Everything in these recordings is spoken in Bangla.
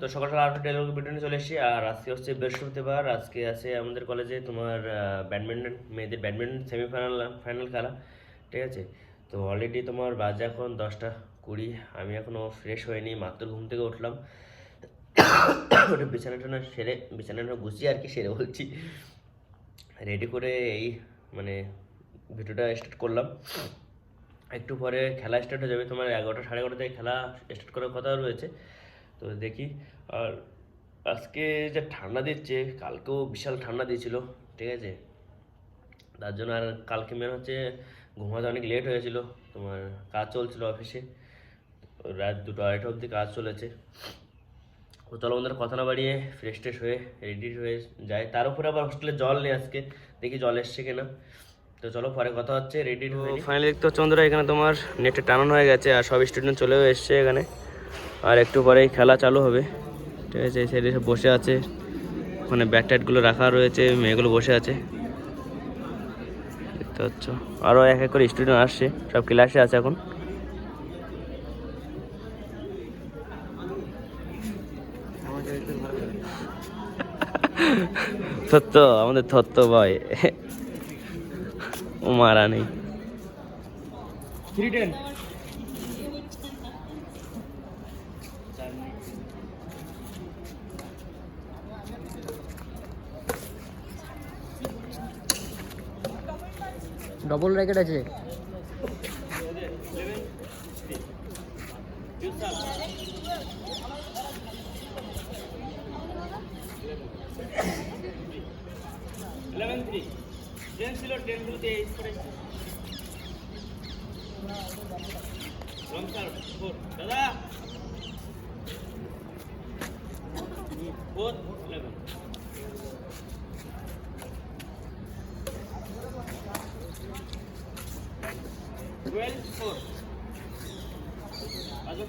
তো সকাল সকাল আটটা টেলিগ্রাম ভিডিও নিয়ে চলে এসেছি। আর আজকে হচ্ছে বৃহস্পতিবার, আজকে আছে আমাদের কলেজে তোমার ব্যাডমিন্টন, মেয়েদের ব্যাডমিন্টন ফাইনাল খেলা, ঠিক আছে। তো অলরেডি তোমার বাজে এখন 10টা 20। আমি এখনও ফ্রেশ হইনি, মাত্র ঘুম থেকে উঠলাম। ওটা বিছানাটা গুছিয়ে আর কি সেরে বলছি, রেডি করে এই মানে ভিডিওটা স্টার্ট করলাম। একটু পরে খেলা স্টার্ট হয়ে যাবে, তোমার 11টা 11:30 থেকে খেলা স্টার্ট করার কথা রয়েছে। তো দেখি। আর আজকে যে ঠান্ডা দিচ্ছে, কালকেও বিশাল ঠান্ডা দিয়েছিল, ঠিক আছে। তার জন্য আর কালকে মেন হচ্ছে ঘুমাতে অনেক লেট হয়েছিল, তোমার কাজ চলছিল অফিসে, রাত 2টা 2:30 অবধি কাজ চলেছে। তো চলো বন্ধুরা, কথা না বাড়িয়ে ফ্রেশ ট্রেশ হয়ে রেডি হয়ে যায়। তার উপরে আবার হোস্টেলে জল নেই আজকে, দেখি জল এসছে কিনা। তো চলো পরে কথা হচ্ছে, রেডি হয়ে। ফাইনালি দেখতে হচ্ছে বন্ধুরা, এখানে তোমার নেটে টানানো হয়ে গেছে আর সব স্টুডেন্ট চলেও এসছে এখানে। আর একটু পরেই খেলা চালু হবে, ঠিক আছে। এই সাইডে সব বসে আছে, ওখানে ব্যাট ট্যাটগুলো রাখা রয়েছে, মেয়েগুলো বসে আছে দেখতে পাচ্ছ। আরও এক এক করে স্টুডেন্ট আসছে, সব ক্লাসে আছে এখন। থত্ত, আমাদের থত্ত ভাই ও মারা নেই। ডবল র্যাকেট আছে। দাদা fourth 11 12 4 আজকে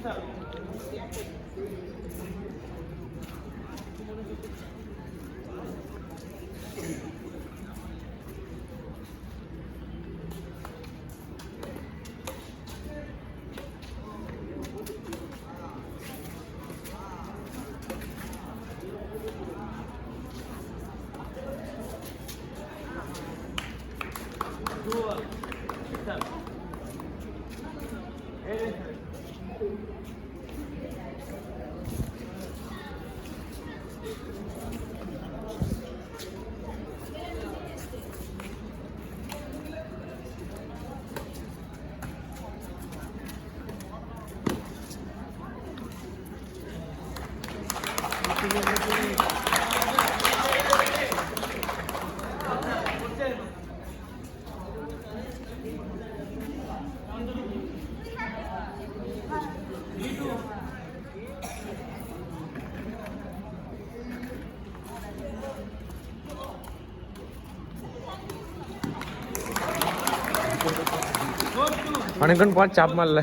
স্যার অনেকক্ষণ পর চাপ মারলে।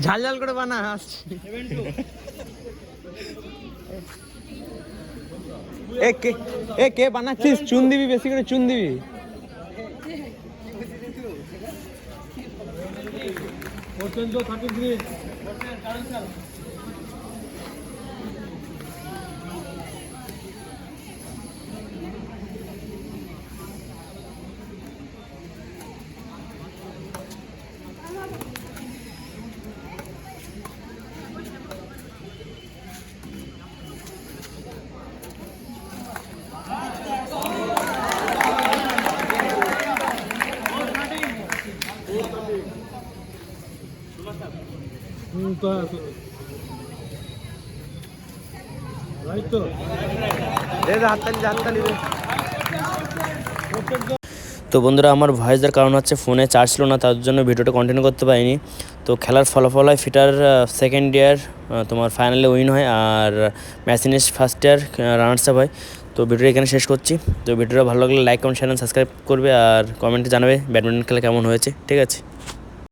ঝাল ঝাল করে বানা আসছি এ কে বানাচ্ছিস? চুন দিবি, বেশি করে চুন দিবি। তো বন্ধুরা, আমার ভয়েস দেওয়ার কারণ হচ্ছে ফোনে চার্জ ছিল না, তার জন্য ভিডিওটা কন্টিনিউ করতে পারিনি। তো খেলার ফলাফল হয় ফিটার সেকেন্ড ইয়ার তোমার ফাইনালে উইন হয়, আর ম্যাচিনিস ফার্স্ট ইয়ার রানার্স আপ হয়। তো ভিডিওটা এখানে শেষ করছি। তো ভিডিওটা ভালো লাগলে লাইক কমেন্ট শেয়ার সাবস্ক্রাইব করবে, আর কমেন্টে জানাবে ব্যাডমিন্টন খেলা কেমন হয়েছে। ঠিক আছে।